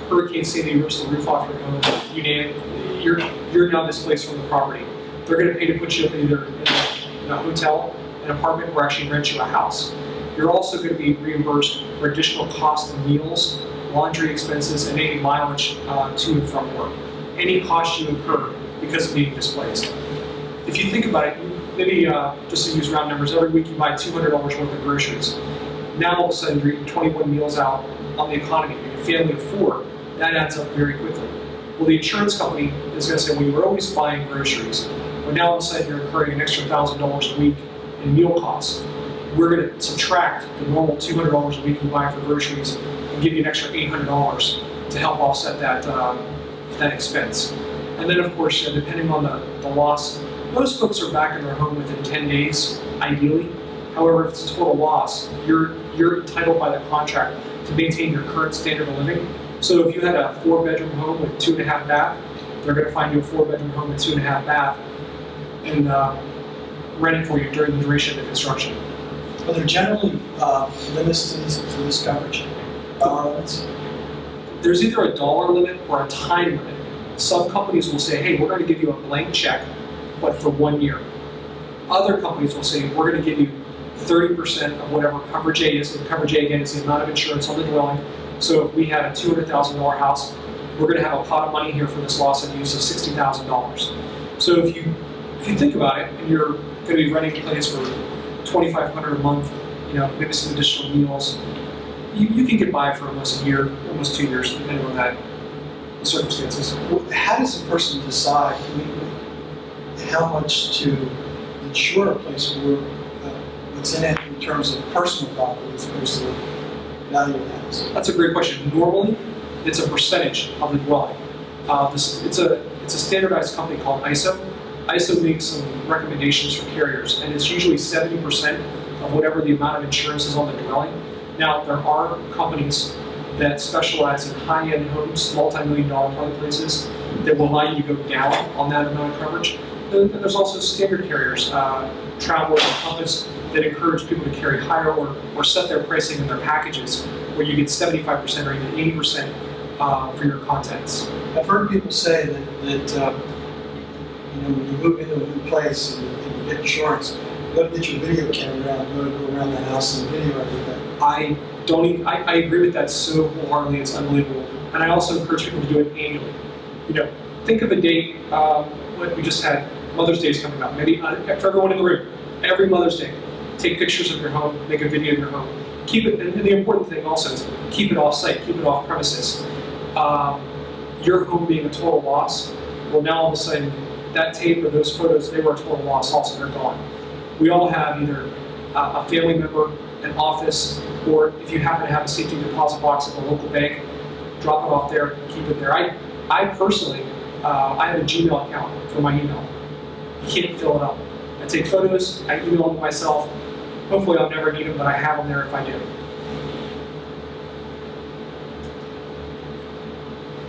Hurricane Sandy rips the roof off your home, you name it, you're now displaced from the property. They're going to pay to put you up either in a hotel, an apartment, or actually rent you a house. You're also going to be reimbursed for additional costs of meals, laundry expenses, and any mileage to and from work. Any cost you incur because of being displaced. If you think about it, maybe just to use round numbers, every week you buy $200 worth of groceries. Now all of a sudden you're eating 21 meals out on the economy. If you're a family of 4, that adds up very quickly. Well, the insurance company is going to say, well, you were always buying groceries, but now all of a sudden you're incurring an extra $1,000 a week in meal costs. We're going to subtract the normal $200 a week you buy for groceries and give you an extra $800 to help offset that expense. And then, of course, depending on the loss, most folks are back in their home within 10 days, ideally. However, if it's a total loss, you're entitled by the contract to maintain your current standard of living. So if you had a 4-bedroom home with 2.5 bath, they're going to find you a 4-bedroom home with 2.5 bath and rent it for you during the duration of the construction. Are there generally limits to this coverage? Dollar limits? There's either a dollar limit or a time limit. Some companies will say, hey, we're going to give you a blank check, but for 1 year. Other companies will say, we're going to give you 30% of whatever coverage A is. And coverage A, again, is the amount of insurance on the dwelling. So if we had a $200,000 house, we're going to have a pot of money here for this loss of use of $60,000. So if you think about it, and you're going to be renting a place for $2,500 a month, maybe some additional meals, you can get by for almost a year, almost 2 years, depending on the circumstances. How does a person decide how much to insure a place for that's in it in terms of personal property as opposed to the value of the house? That's a great question. Normally, it's a percentage of the dwelling. It's a standardized company called ISO. ISO makes some recommendations for carriers, and it's usually 70% of whatever the amount of insurance is on the dwelling. Now, there are companies that specialize in high-end homes, multi-million-dollar public places, that will allow you to go down on that amount of coverage. And there's also standard carriers, Travelers and Compass, that encourage people to carry higher or set their pricing in their packages where you get 75% or even 80% for your contents. I've heard people say that when you move into a new place and you get insurance, you got to get your video camera out, you got to go around the house and video everything. I agree with that so wholeheartedly, it's unbelievable. And I also encourage people to do it annually. Think of a date, what we just had, Mother's Day is coming up. Maybe for everyone in the room, every Mother's Day, take pictures of your home, make a video of your home. Keep it, and the important thing also is keep it off-site, keep it off premises. Your home being a total loss, well now all of a sudden, that tape or those photos, they were a total loss also, they're gone. We all have either a family member, an office, or if you happen to have a safety deposit box at the local bank, drop it off there, keep it there. I personally, I have a Gmail account for my email. You can't fill it up. I take photos, I email them to myself. Hopefully I'll never need them, but I have them there if I do.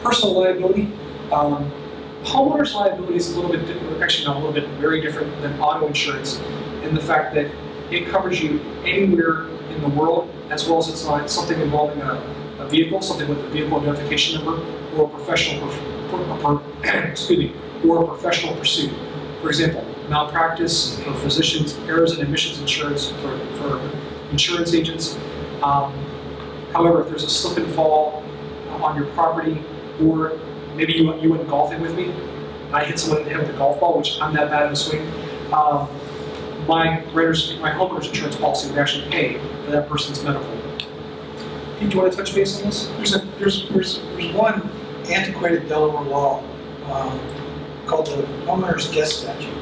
Personal liability. Homeowner's liability is a little bit different, actually not a little bit, very different than auto insurance in the fact that it covers you anywhere in the world, as well as it's not something involving a vehicle, something with a vehicle identification number, or a professional, or a professional pursuit. For example, malpractice for physicians, errors and omissions insurance for insurance agents. However, if there's a slip and fall on your property, or maybe you went golfing with me, and I hit someone in the head with a golf ball, which I'm that bad of a swing, my homeowner's insurance policy would actually pay for that person's medical. Pete, do you want to touch base on this? There's one antiquated Delaware law called the homeowner's guest statute.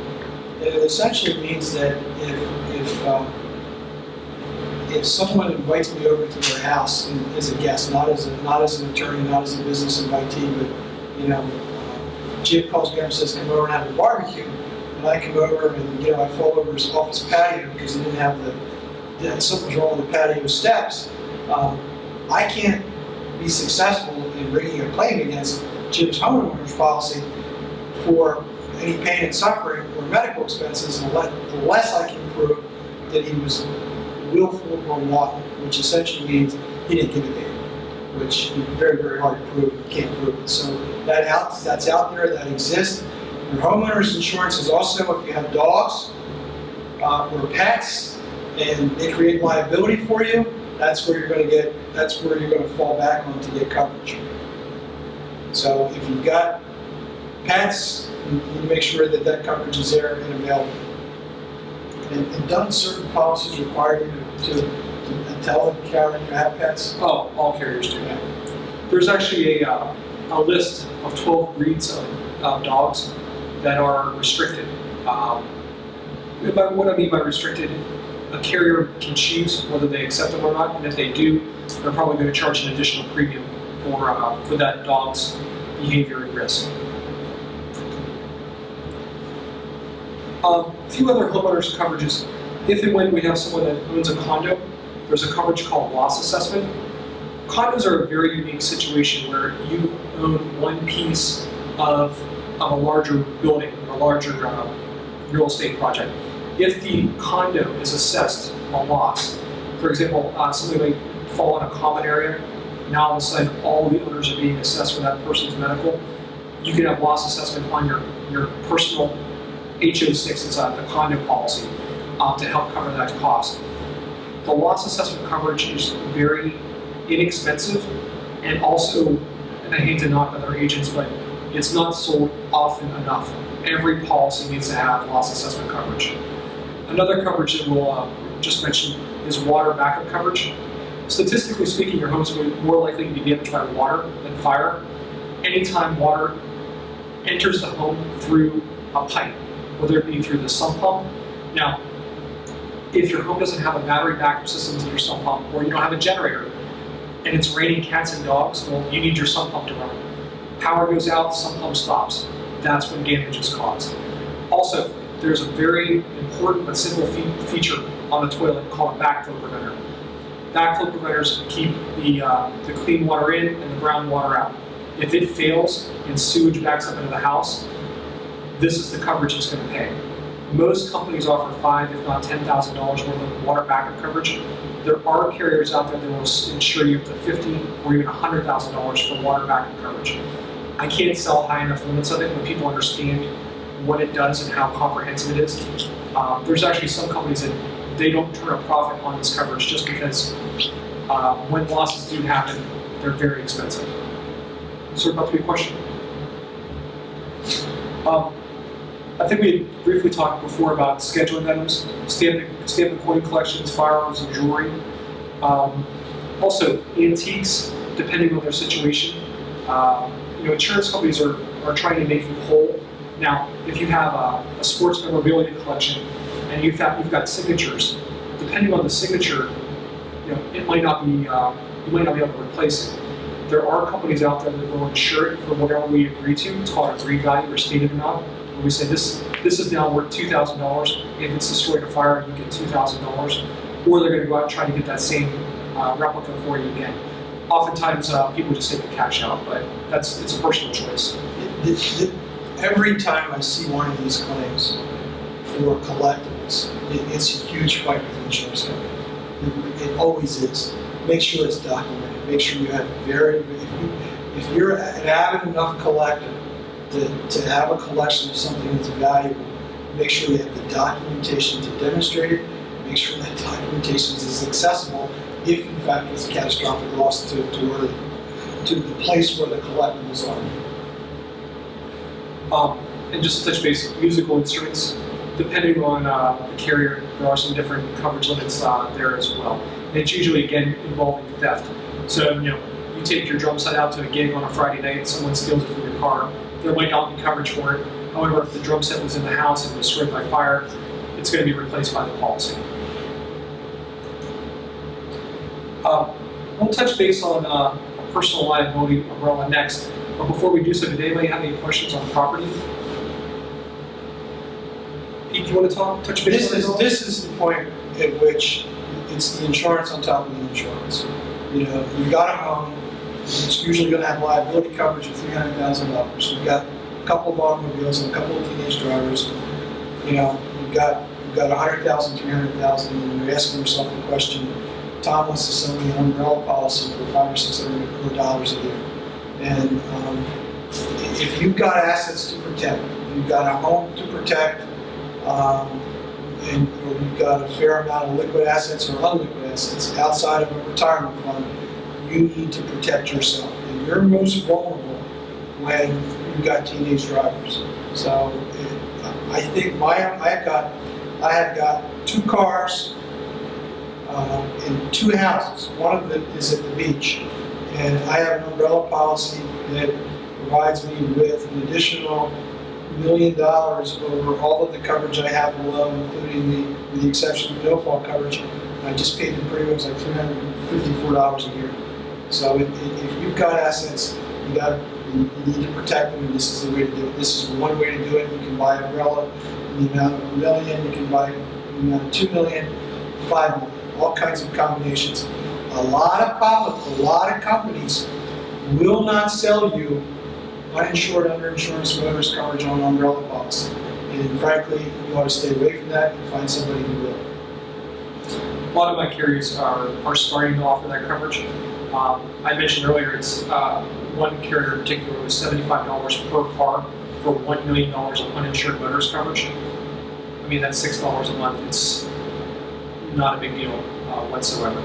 It essentially means that if someone invites me over to their house as a guest, not as an attorney, not as a business invitee, but Jim calls me up and says, "Come over and have a barbecue," and I come over and I fall over his office patio because he didn't have something was wrong with the patio steps. I can't be successful in bringing a claim against Jim's homeowner's policy for any pain and suffering or medical expenses unless I can prove that he was willful or wanton, which essentially means he didn't give a damn, which is very, very hard to prove. You can't prove it. So that's out there, that exists. Your homeowner's insurance is also if you have dogs or pets and they create liability for you, that's where you're going to fall back on to get coverage. So if you've got pets, you need to make sure that coverage is there and available. And don't certain policies require you to tell the carrier you have pets? Oh, all carriers do that. There's actually a list of 12 breeds of dogs that are restricted. What I mean by restricted, a carrier can choose whether they accept them or not, and if they do, they're probably going to charge an additional premium for that dog's behavior and risk. A few other homeowners coverages. If and when we have someone that owns a condo, there's a coverage called loss assessment. Condos are a very unique situation where you own one piece of a larger building, a larger real estate project. If the condo is assessed a loss, for example, something might fall in a common area, now all of a sudden all the owners are being assessed for that person's medical, you can have loss assessment on your personal HO6 inside the condo policy to help cover that cost. The loss assessment coverage is very inexpensive and also, and I hate to knock other agents, but it's not sold often enough. Every policy needs to have loss assessment coverage. Another coverage that we'll just mention is water backup coverage. Statistically speaking, your home's more likely to be damaged by water than fire. Anytime water enters the home through a pipe, whether it be through the sump pump. Now, if your home doesn't have a battery backup system to your sump pump, or you don't have a generator, and it's raining cats and dogs, well, you need your sump pump to run. Power goes out, sump pump stops. That's when damage is caused. Also, there's a very important but simple feature on the toilet called a backflow preventer. Backflow preventers keep the clean water in and the brown water out. If it fails and sewage backs up into the house, this is the coverage it's going to pay. Most companies offer $5,000, if not $10,000 worth of water backup coverage. There are carriers out there that will insure you up to $50,000 or even $100,000 for water backup coverage. I can't sell high enough limits of it when people understand what it does and how comprehensive it is. There's actually some companies that they don't turn a profit on this coverage just because when losses do happen, they're very expensive. So about to be a question. I think we had briefly talked before about scheduling items, stamp and coin collections, firearms, and jewelry. Also, antiques, depending on their situation. Insurance companies are trying to make you whole. Now, if you have a sports memorabilia collection and you've got signatures, depending on the signature, it might not be you might not be able to replace it. There are companies out there that will insure it for whatever we agree to. It's called a agreed value or stated amount. Where we say this is now worth $2,000. If it's destroyed in a fire, you get $2,000. Or they're going to go out and try to get that same replica for you again. Oftentimes, people just take the cash out, but it's a personal choice. Every time I see one of these claims for collectibles, it's a huge fight with the insurance company. It always is. Make sure it's documented. Make sure you have if you're an avid enough collector to have a collection of something that's valuable, make sure you have the documentation to demonstrate it. Make sure that documentation is accessible if, in fact, there's a catastrophic loss to the place where the collectibles are. And just to touch base, musical instruments, depending on the carrier, there are some different coverage limits there as well. And it's usually, again, involving theft. So, you take your drum set out to a gig on a Friday night, someone steals it from your car, there might not be coverage for it. However, if the drum set was in the house and was destroyed by fire, it's going to be replaced by the policy. We'll touch base on a personal liability umbrella next. But before we do so, did anybody have any questions on property? Pete, do you want to touch base on This is the point at which it's the insurance on top of the insurance. You've got a home, it's usually going to have liability coverage of $300,000. You've got a couple of automobiles and a couple of teenage drivers. You've got $100,000, $300,000, and you're asking yourself the question, Tom wants to sell me an umbrella policy for $500 or $600 a year. And if you've got assets to protect, if you've got a home to protect, or you've got a fair amount of liquid assets or unliquid assets outside of a retirement fund, you need to protect yourself. And you're most vulnerable when you've got teenage drivers. So I think I have got 2 cars and 2 houses. One of them is at the beach. And I have an umbrella policy that provides me with an additional $1 million over all of the coverage I have below, including with the exception of no-fault coverage. I just paid the premiums like $354 a year. So if you've got assets, you need to protect them, and this is the way to do it. This is one way to do it. You can buy an umbrella in the amount of $1 million. You can buy in the amount of $2 million, $5 million, all kinds of combinations. A lot of companies will not sell you uninsured, underinsurance, motorist coverage on an umbrella policy. And frankly, you ought to stay away from that and find somebody who will. A lot of my carriers are starting to offer that coverage. I mentioned earlier, it's one carrier in particular was $75 per car for $1 million of uninsured motorist coverage. I mean, that's $6 a month. It's not a big deal whatsoever.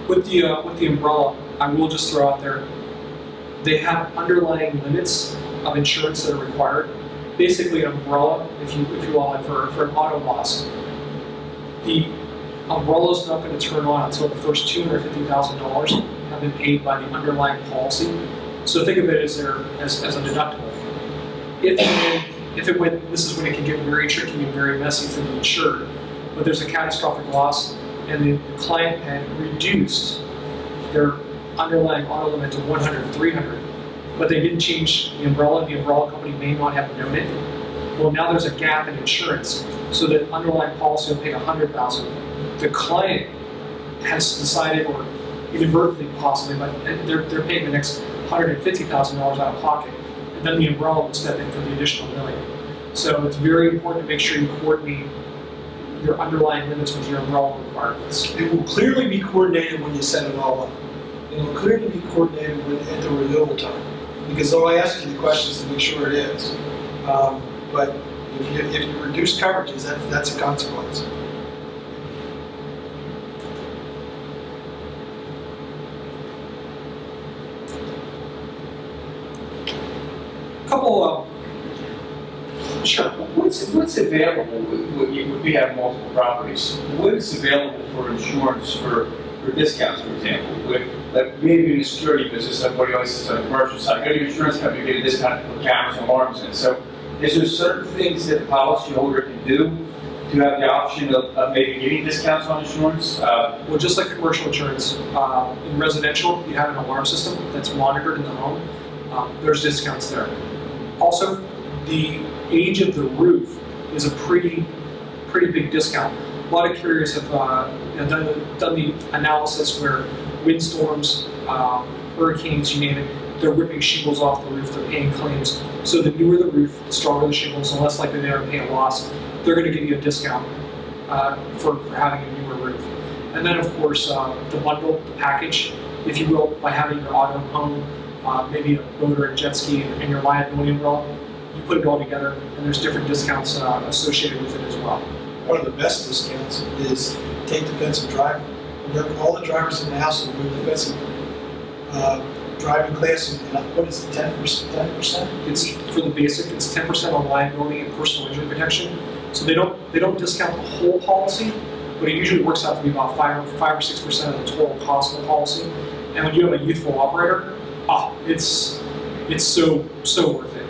With the umbrella, I will just throw out there, they have underlying limits of insurance that are required. Basically, an umbrella, if you will, for an auto loss, the umbrella is not going to turn on until the first $250,000 have been paid by the underlying policy. So think of it as a deductible. If if it went, this is when it can get very tricky and very messy for the insured, but there's a catastrophic loss and the client had reduced their underlying auto limit to 100, 300, but they didn't change the umbrella company may not have known it. Well, now there's a gap in insurance, so the underlying policy will pay $100,000. The client has decided, or inadvertently possibly, but they're paying the next $150,000 out of pocket, and then the umbrella will step in for the additional $1 million. So it's very important to make sure you coordinate your underlying limits with your umbrella requirements. It will clearly be coordinated when you set it all up. It will clearly be coordinated at the renewal time, because though I ask you the questions to make sure it is. But if you reduce coverages, that's a consequence. Sure. What's available when we have multiple properties? What is available for insurance for discounts, for example? Like maybe in the security business, somebody always says on the commercial side, go to your insurance company, get a discount to put cameras and alarms in. So is there certain things that the policyholder can do to have the option of maybe getting discounts on insurance? Well, just like commercial insurance, in residential, you have an alarm system that's monitored in the home. There's discounts there. Also, the age of the roof is a pretty big discount. A lot of carriers have done the analysis where windstorms, hurricanes, you name it, they're ripping shingles off the roof, they're paying claims. So the newer the roof, the stronger the shingles, the less likely they are to pay a loss. They're going to give you a discount for having a newer roof. And then, of course, the bundle, the package, if you will, by having your auto, home, maybe a boat or a jet ski, and your liability umbrella, you put it all together, and there's different discounts associated with it as well. One of the best discounts is take defensive driving. All the drivers in the house will do defensive driving class, and what is it, 10%? It's for the basic. It's 10% on liability and personal injury protection. So they don't discount the whole policy, but it usually works out to be about 5 or 6% of the total cost of the policy. And when you have a youthful operator, it's so worth it.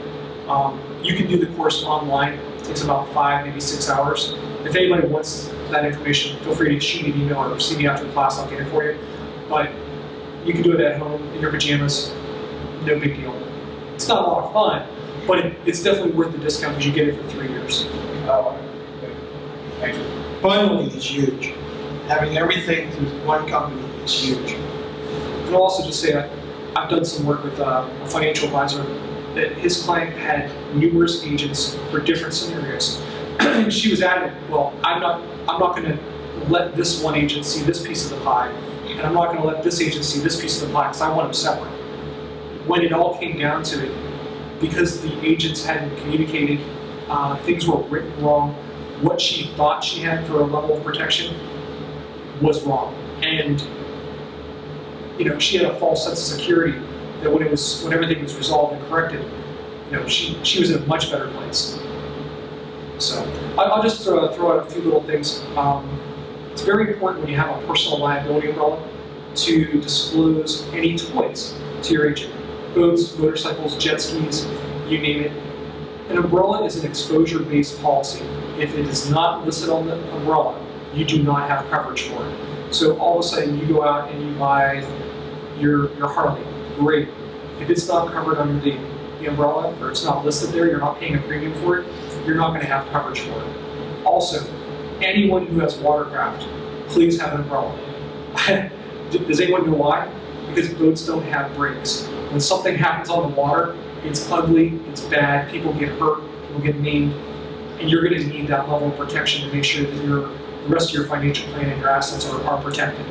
You can do the course online. It takes about 5, maybe 6 hours. If anybody wants that information, feel free to shoot me an email or see me after the class. I'll get it for you. But you can do it at home in your pajamas. No big deal. It's not a lot of fun, but it's definitely worth the discount because you get it for 3 years. Thank you. Bundling is huge. Having everything through one company is huge. And I'll also just say I've done some work with a financial advisor that his client had numerous agents for different scenarios. And she was adamant, well, I'm not going to let this one agent see this piece of the pie, and I'm not going to let this agent see this piece of the pie because I want them separate. When it all came down to it, because the agents hadn't communicated, things were written wrong, what she thought she had for a level of protection was wrong. And she had a false sense of security that when everything was resolved and corrected, she was in a much better place. So I'll just throw out a few little things. It's very important when you have a personal liability umbrella to disclose any toys to your agent. Boats, motorcycles, jet skis, you name it. An umbrella is an exposure-based policy. If it is not listed on the umbrella, you do not have coverage for it. So all of a sudden you go out and you buy your Harley, great. If it's not covered under the umbrella, or it's not listed there, you're not paying a premium for it, you're not going to have coverage for it. Also, anyone who has watercraft, please have an umbrella. Does anyone know why? Because boats don't have brakes. When something happens on the water, it's ugly, it's bad, people get hurt, people get maimed, and you're going to need that level of protection to make sure that the rest of your financial plan and your assets are protected.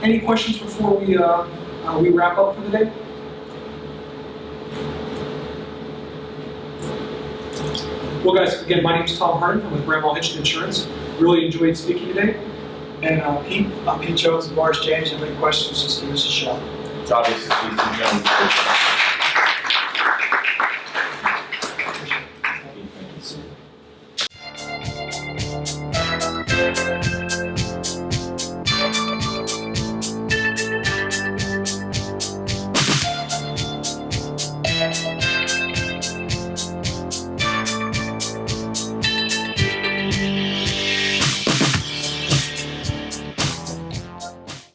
Any questions before we wrap up for the day? Well, guys, again, my name is Tom Hernan. I'm with Bramhall, Hitchen Insurance. Really enjoyed speaking today. And Pete? I'm Pete Jones and Morris James. If you have any questions, just give us a shout. It's obvious that these two gentlemen